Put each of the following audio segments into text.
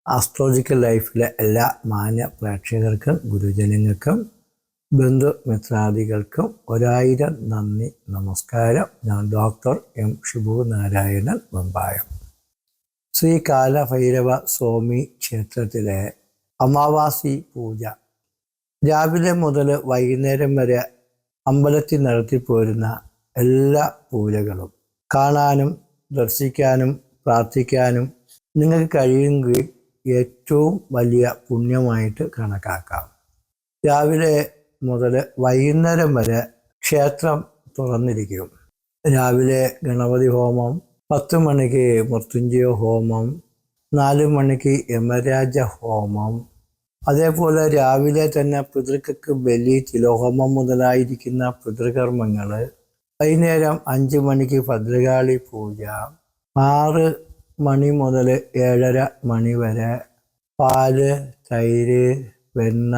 Astrological ലൈഫിലെ എല്ലാ മാന്യ പ്രേക്ഷകർക്കും ഗുരുജനങ്ങൾക്കും ബന്ധുമിത്രാദികൾക്കും 1000 നന്ദി നമസ്കാരം. ഞാൻ ഡോക്ടർ എം ഷിബു നാരായണൻ വെമ്പായം. ശ്രീ കാലഭൈരവ സ്വാമി ക്ഷേത്രത്തിലെ അമാവാസി പൂജ രാവിലെ മുതൽ വൈകുന്നേരം വരെ അമ്പലത്തിൽ നടത്തിപ്പോരുന്ന എല്ലാ പൂജകളും കാണാനും ദർശിക്കാനും പ്രാർത്ഥിക്കാനും നിങ്ങൾക്ക് കഴിയുമെങ്കിൽ ഏറ്റവും വലിയ പുണ്യമായിട്ട് കണക്കാക്കാം. രാവിലെ മുതൽ വൈകുന്നേരം വരെ ക്ഷേത്രം തുറന്നിരിക്കും. രാവിലെ ഗണപതി ഹോമം, 10 മണിക്ക് മൃത്യുഞ്ജയ ഹോമം, 4 മണിക്ക് യമരാജ ഹോമം, അതേപോലെ രാവിലെ തന്നെ പിതൃക്കൾക്ക് ബലി, തിലോഹോമം മുതലായിരിക്കുന്ന പിതൃകർമ്മങ്ങൾ, വൈകുന്നേരം 5 മണിക്ക് ഭദ്രകാളി പൂജ, 6 മണി മുതൽ 7:30 മണി വരെ പാല്, തൈര്, വെണ്ണ,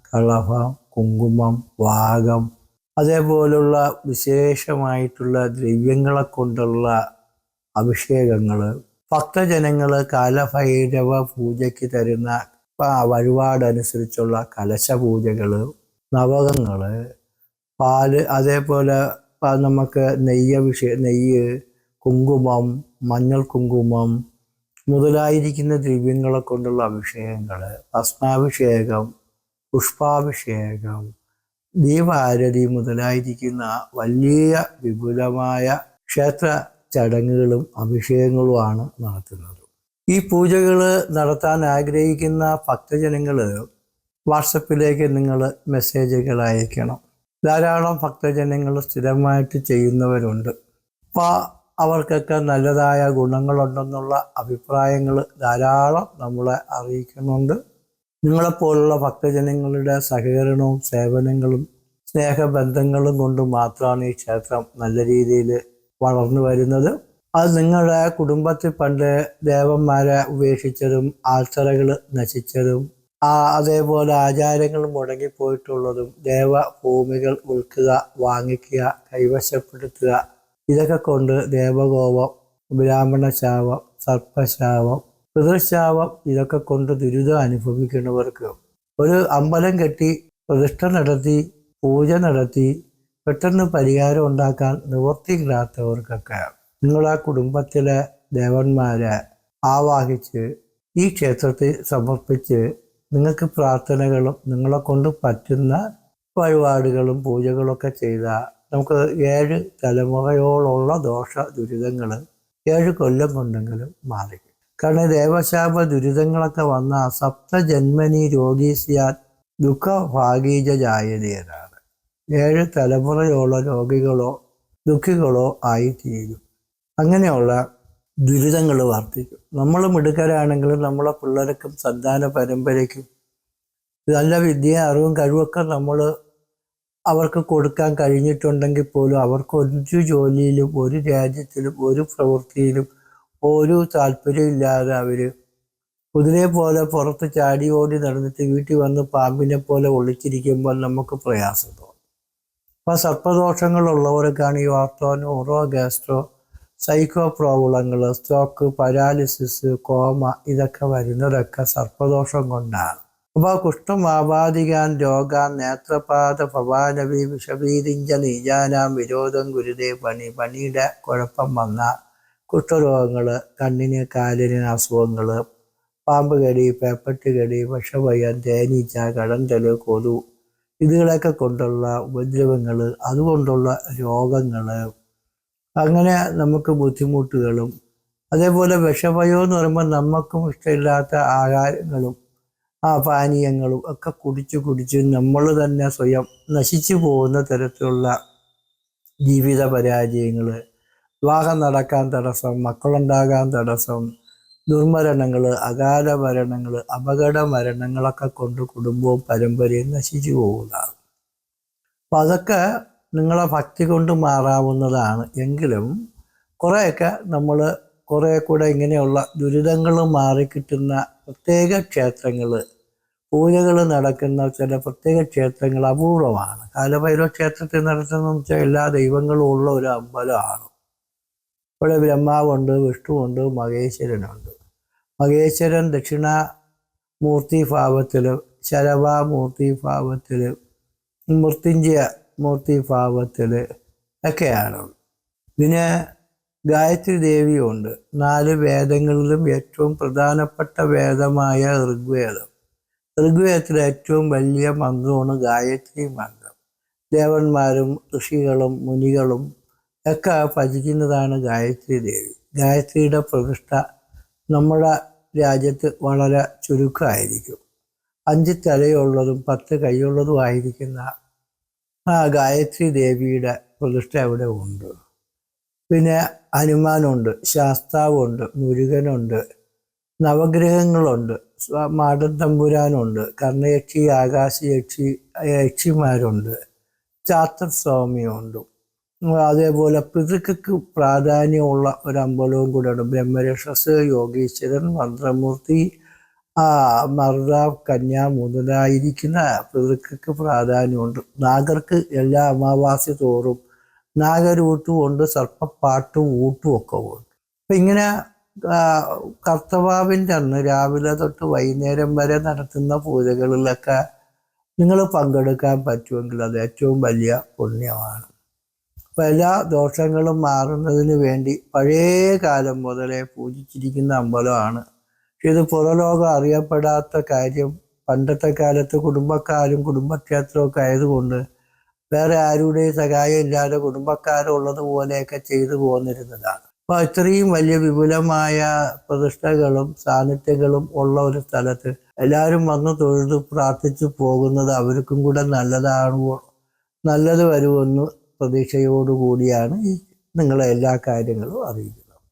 കളഭം, കുങ്കുമം, വാഗം, അതേപോലുള്ള വിശേഷമായിട്ടുള്ള ദ്രവ്യങ്ങളെ കൊണ്ടുള്ള അഭിഷേകങ്ങൾ, ഭക്തജനങ്ങൾ കാലഭൈരവ പൂജയ്ക്ക് തരുന്ന വഴിപാടനുസരിച്ചുള്ള കലശപൂജകൾ, നവകങ്ങൾ, പാല്, അതേപോലെ നമുക്ക് നെയ്യ്, കുങ്കുമം, മഞ്ഞൾ കുങ്കുമം മുതലായിരിക്കുന്ന ദ്രവ്യങ്ങളെ കൊണ്ടുള്ള അഭിഷേകങ്ങൾ, ഭസ്മാഭിഷേകം, പുഷ്പാഭിഷേകം, ദീപാരതി മുതലായിരിക്കുന്ന വലിയ വിപുലമായ ക്ഷേത്ര ചടങ്ങുകളും അഭിഷേകങ്ങളുമാണ് നടത്തുന്നത്. ഈ പൂജകൾ നടത്താൻ ആഗ്രഹിക്കുന്ന ഭക്തജനങ്ങൾ വാട്സപ്പിലേക്ക് നിങ്ങൾ മെസ്സേജുകൾ അയക്കണം. ധാരാളം ഭക്തജനങ്ങൾ സ്ഥിരമായിട്ട് ചെയ്യുന്നവരുണ്ട്. അപ്പോൾ അവർക്കൊക്കെ നല്ലതായ ഗുണങ്ങളുണ്ടെന്നുള്ള അഭിപ്രായങ്ങൾ ധാരാളം നമ്മളെ അറിയിക്കുന്നുണ്ട്. നിങ്ങളെപ്പോലുള്ള ഭക്തജനങ്ങളുടെ സഹകരണവും സേവനങ്ങളും സ്നേഹബന്ധങ്ങളും കൊണ്ട് മാത്രമാണ് ഈ ക്ഷേത്രം നല്ല രീതിയിൽ വളർന്നു വരുന്നത്. അത് നിങ്ങളുടെ കുടുംബത്തിൽ പണ്ട് ദേവന്മാരെ ഉപേക്ഷിച്ചതും ആൾത്തറകൾ നശിച്ചതും അതേപോലെ ആചാരങ്ങൾ മുടങ്ങിപ്പോയിട്ടുള്ളതും ദേവഭൂമികൾ വിൽക്കുക, വാങ്ങിക്കുക, കൈവശപ്പെടുത്തുക, ഇതൊക്കെ കൊണ്ട് ദേവകോപം, ബ്രാഹ്മണശാപം, സർപ്പശാപം, പിതൃശാപം ഇതൊക്കെ കൊണ്ട് ദുരിതം അനുഭവിക്കുന്നവർക്ക് ഒരു അമ്പലം കെട്ടി പ്രതിഷ്ഠ നടത്തി പൂജ നടത്തി പെട്ടെന്ന് പരിഹാരം ഉണ്ടാക്കാൻ നിവൃത്തിയില്ലാത്തവർക്കൊക്കെ നിങ്ങളെ കുടുംബത്തിലെ ദേവന്മാരെ ആവാഹിച്ച് ഈ ക്ഷേത്രത്തിൽ സമർപ്പിച്ച് നിങ്ങൾക്ക് പ്രാർത്ഥനകളും നിങ്ങളെ കൊണ്ട് പറ്റുന്ന വഴിപാടുകളും പൂജകളൊക്കെ ചെയ്താൽ നമുക്ക് 7 തലമുറയോളമുള്ള ദോഷ ദുരിതങ്ങൾ 7 കൊല്ലം കൊണ്ടെങ്കിലും മാറി. കാരണം ദേവശാപ ദുരിതങ്ങളൊക്കെ വന്ന സപ്തജന്മനി രോഗീസ്യാൻ ദുഃഖഭാഗീജ ജായതേനാണ്. 7 തലമുറയോളം രോഗികളോ ദുഃഖികളോ ആയിത്തീരും. അങ്ങനെയുള്ള ദുരിതങ്ങൾ വർദ്ധിക്കും. നമ്മൾ മിടുക്കരാണെങ്കിലും നമ്മളെ പിള്ളേർക്കും സന്താന പരമ്പരയ്ക്കും നല്ല വിദ്യ, അറിവും കഴിവൊക്കെ നമ്മൾ അവർക്ക് കൊടുക്കാൻ കഴിഞ്ഞിട്ടുണ്ടെങ്കിൽ പോലും അവർക്ക് ഒരു ജോലിയിലും ഒരു രാജ്യത്തിലും ഒരു പ്രവൃത്തിയിലും ഒരു താല്പര്യമില്ലാതെ അവർ കുതിരയെ പോലെ പുറത്ത് ചാടി ഓടി നടന്നിട്ട് വീട്ടിൽ വന്ന് പാമ്പിനെ പോലെ ഒളിച്ചിരിക്കുമ്പോൾ നമുക്ക് പ്രയാസം തോന്നും. അപ്പോൾ സർപ്പദോഷങ്ങളുള്ളവർക്കാണ് ഈ ഓർത്തോ, ന്യൂറോ, ഗാസ്ട്രോ, സൈക്കോ പ്രോബ്ലങ്ങൾ, സ്ട്രോക്ക്, പാരാലിസിസ്, കോമ ഇതൊക്കെ വരുന്നതൊക്കെ സർപ്പദോഷം കൊണ്ടാണ്. അപ്പോൾ കുഷ്ഠം, ആപാദികാൻ രോഗാൻ, നേത്രപാത, ഭവാനവി, വിഷഭീതിഞ്ച നീജാനാം വിരോധം ഗുരുതേ പണിയുടെ കുഴപ്പം വന്ന കുഷ്ഠരോഗങ്ങൾ, കണ്ണിന് കാലിന് അസുഖങ്ങൾ, പാമ്പ് കടി, പേപ്പട്ടി കടി, വിഷഭയം, തേനീച്ച, കടന്തൽ, കൊതു ഇതുകളൊക്കെ കൊണ്ടുള്ള ഉപദ്രവങ്ങൾ, അതുകൊണ്ടുള്ള രോഗങ്ങൾ, അങ്ങനെ നമുക്ക് ബുദ്ധിമുട്ടുകളും, അതേപോലെ വിഷഭയം എന്ന് പറയുമ്പോൾ നമുക്കും ഇഷ്ടമില്ലാത്ത ആഹാരങ്ങളും പാനീയങ്ങളും ഒക്കെ കുടിച്ച് നമ്മൾ തന്നെ സ്വയം നശിച്ചു പോകുന്ന തരത്തിലുള്ള ജീവിത പരാജയങ്ങൾ, വിവാഹം നടക്കാൻ തടസ്സം, മക്കളുണ്ടാകാൻ തടസ്സം, ദുർമരണങ്ങൾ, അകാല മരണങ്ങൾ, അപകട മരണങ്ങളൊക്കെ കൊണ്ട് കുടുംബവും പരമ്പരയും നശിച്ചു പോകുന്നതാണ്. അപ്പം അതൊക്കെ നിങ്ങളെ ഭക്തി കൊണ്ട് മാറാവുന്നതാണ്. എങ്കിലും കുറേയൊക്കെ നമ്മൾ കുറേ കൂടെ ഇങ്ങനെയുള്ള ദുരിതങ്ങൾ മാറിക്കിട്ടുന്ന പ്രത്യേക ക്ഷേത്രങ്ങൾ, പൂജകൾ നടക്കുന്ന ചില പ്രത്യേക ക്ഷേത്രങ്ങൾ അപൂർവമാണ്. കാലഭൈരവ ക്ഷേത്രത്തിൽ നടത്തുന്നതെന്ന് വെച്ചാൽ എല്ലാ ദൈവങ്ങളും ഉള്ള ഒരു അമ്പലമാണ്. ഇവിടെ ബ്രഹ്മാവുണ്ട്, വിഷ്ണുവുണ്ട്, മഹേശ്വരനുണ്ട്. മഹേശ്വരൻ ദക്ഷിണാമൂർത്തി ഭാവത്തിലും ശരഭാമൂർത്തി ഭാവത്തിലും മൃത്യുഞ്ജയ മൂർത്തി ഭാവത്തിൽ ഒക്കെയാണ്. പിന്നെ ഗായത്രി ദേവിയുണ്ട്. 4 വേദങ്ങളിലും ഏറ്റവും പ്രധാനപ്പെട്ട വേദമായ ഋഗ്വേദം. ഋഗ്വേദത്തിലെ ഏറ്റവും വലിയ മന്ത്രമാണ് ഗായത്രി മന്ത്രം. ദേവന്മാരും ഋഷികളും മുനികളും ഒക്കെ ഭജിക്കുന്നതാണ് ഗായത്രി ദേവി. ഗായത്രിയുടെ പ്രതിഷ്ഠ നമ്മുടെ രാജ്യത്ത് വളരെ ചുരുക്കമായിരിക്കും. 5 തലയുള്ളതും 10 കൈയുള്ളതും ആയിരിക്കുന്ന ആ ഗായത്രി ദേവിയുടെ പ്രതിഷ്ഠ അവിടെ ഉണ്ട്. പിന്നെ ഹനുമാനുണ്ട്, ശാസ്താവുണ്ട്, മുരുകനുണ്ട്, നവഗ്രഹങ്ങളുണ്ട്, മാടൻ തമ്പുരാനുണ്ട്, കർണയക്ഷി, ആകാശയക്ഷി, യക്ഷിമാരുണ്ട്, ചാത്തസ്വാമിയുണ്ട്. അതേപോലെ പിതൃക്കൾക്ക് പ്രാധാന്യമുള്ള ഒരു അമ്പലവും കൂടെയാണ്. ബ്രഹ്മരക്ഷസ്, യോഗീശ്വരൻ, മന്ത്രമൂർത്തി, മർദാവ്, കന്യ മുതലായിരിക്കുന്ന പിതൃക്കൾക്ക് പ്രാധാന്യമുണ്ട്. നാഗർക്ക് എല്ലാ അമാവാസി തോറും നാഗരൂട്ടും ഉണ്ട്, സർപ്പപ്പാട്ടും ഊട്ടും ഒക്കെ ഉണ്ട്. അപ്പം ഇങ്ങനെ കർത്തവാവിൻ്റെ അന്ന് രാവിലെ തൊട്ട് വൈകുന്നേരം വരെ നടത്തുന്ന പൂജകളിലൊക്കെ നിങ്ങൾ പങ്കെടുക്കാൻ പറ്റുമെങ്കിൽ അത് ഏറ്റവും വലിയ പുണ്യമാണ്. അപ്പം എല്ലാ ദോഷങ്ങളും മാറുന്നതിന് വേണ്ടി പഴയ കാലം മുതലേ പൂജിച്ചിരിക്കുന്ന അമ്പലമാണ്. പക്ഷെ ഇത് പുറലോകം അറിയപ്പെടാത്ത കാര്യം, പണ്ടത്തെ കാലത്ത് കുടുംബക്കാരും കുടുംബക്ഷേത്രമൊക്കെ ആയതുകൊണ്ട് വേറെ ആരുടെയും സഹായം ഇല്ലാതെ കുടുംബക്കാരുള്ളത് പോലെയൊക്കെ ചെയ്തു പോന്നിരുന്നതാണ്. അപ്പോൾ ഇത്രയും വലിയ വിപുലമായ പ്രതിഷ്ഠകളും സാന്നിധ്യങ്ങളും ഉള്ള ഒരു സ്ഥലത്ത് എല്ലാവരും വന്ന് തൊഴുത് പ്രാർത്ഥിച്ചു പോകുന്നത് അവർക്കും കൂടെ നല്ലത് വരുമെന്ന് പ്രതീക്ഷയോടുകൂടിയാണ് നിങ്ങളെ എല്ലാ കാര്യങ്ങളും അറിയിക്കുന്നത്.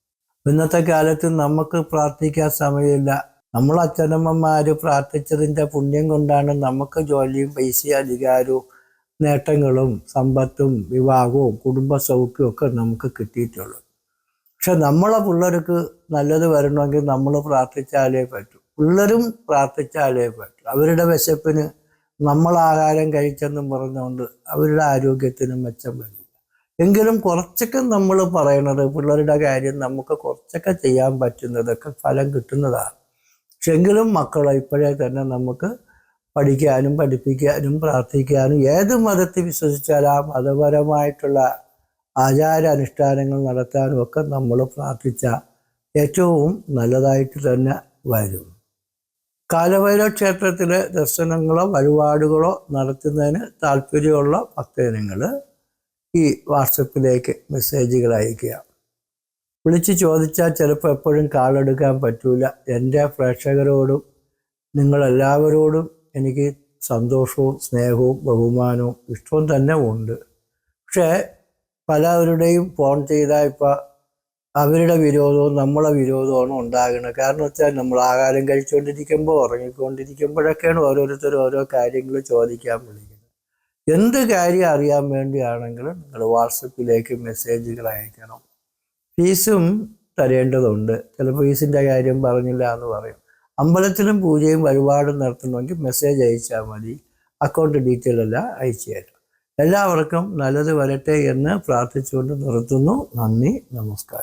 ഇന്നത്തെ കാലത്ത് നമുക്ക് പ്രാർത്ഥിക്കാൻ സമയമില്ല. നമ്മൾ അച്ഛനമ്മമാർ പ്രാർത്ഥിച്ചതിൻ്റെ പുണ്യം കൊണ്ടാണ് നമുക്ക് ജോലിയും പൈസയും അധികാരവും നേട്ടങ്ങളും സമ്പത്തും വിവാഹവും കുടുംബ സൗഖ്യവും ഒക്കെ നമുക്ക് കിട്ടിയിട്ടുള്ളൂ. പക്ഷെ നമ്മളെ പിള്ളേർക്ക് നല്ലത് വരണമെങ്കിൽ നമ്മൾ പ്രാർത്ഥിച്ചാലേ പറ്റൂ. പിള്ളേരും പ്രാർത്ഥിച്ചാലേ പറ്റൂ. അവരുടെ വിശപ്പിന് നമ്മൾ ആഹാരം കഴിച്ചെന്നും പറഞ്ഞുകൊണ്ട് അവരുടെ ആരോഗ്യത്തിന് മെച്ചം വരും. എങ്കിലും കുറച്ചൊക്കെ നമ്മൾ പറയണത് പിള്ളേരുടെ കാര്യം നമുക്ക് കുറച്ചൊക്കെ ചെയ്യാൻ പറ്റുന്നതൊക്കെ ഫലം കിട്ടുന്നതാണ്. പക്ഷെ എങ്കിലും മക്കളെ ഇപ്പോഴേ തന്നെ നമുക്ക് പഠിക്കാനും പഠിപ്പിക്കാനും പ്രാർത്ഥിക്കാനും ഏത് മതത്തിൽ വിശ്വസിച്ചാൽ ആ മതപരമായിട്ടുള്ള ആചാരാനുഷ്ഠാനങ്ങൾ നടത്താനും ഒക്കെ നമ്മൾ പ്രാർത്ഥിച്ച ഏറ്റവും നല്ലതായിട്ട് തന്നെ വരും. കാലഭൈരവ ക്ഷേത്രത്തിലെ ദർശനങ്ങളോ വഴിപാടുകളോ നടത്തുന്നതിന് താല്പര്യമുള്ള ഭക്തജനങ്ങൾ ഈ വാട്സപ്പിലേക്ക് മെസ്സേജുകൾ അയക്കുക. വിളിച്ച് ചോദിച്ചാൽ ചിലപ്പോൾ എപ്പോഴും കാളെടുക്കാൻ പറ്റൂല. എൻ്റെ പ്രേക്ഷകരോടും നിങ്ങളെല്ലാവരോടും എനിക്ക് സന്തോഷവും സ്നേഹവും ബഹുമാനവും ഇഷ്ടവും തന്നെ ഉണ്ട്. പക്ഷേ പലവരുടെയും ഫോൺ ചെയ്താൽ ഇപ്പോൾ അവരുടെ വിരോധവും നമ്മളെ വിരോധമാണ് ഉണ്ടാകുന്നത്. കാരണം വെച്ചാൽ നമ്മൾ ആഹാരം കഴിച്ചുകൊണ്ടിരിക്കുമ്പോൾ ഉറങ്ങിക്കൊണ്ടിരിക്കുമ്പോഴൊക്കെയാണ് ഓരോരുത്തരും ഓരോ കാര്യങ്ങൾ ചോദിക്കാൻ വിളിക്കുന്നത്. എന്ത് കാര്യം അറിയാൻ വേണ്ടിയാണെങ്കിലും നിങ്ങൾ വാട്സപ്പിലേക്ക് മെസ്സേജുകൾ അയക്കണം. ഫീസും തരേണ്ടതുണ്ട്. ചിലപ്പോൾ ഫീസിൻ്റെ കാര്യം പറഞ്ഞില്ല എന്ന് പറയും. അമ്പലത്തിലും പൂജയും വഴിപാടും നടത്തണമെങ്കിൽ മെസ്സേജ് അയച്ചാൽ മതി. അക്കൗണ്ട് ഡീറ്റെയിൽ എല്ലാം അയച്ചു തരാം. എല്ലാവർക്കും നല്ലത് വരട്ടെ എന്ന് പ്രാർത്ഥിച്ചുകൊണ്ട് നിർത്തുന്നു. നന്ദി, നമസ്കാരം.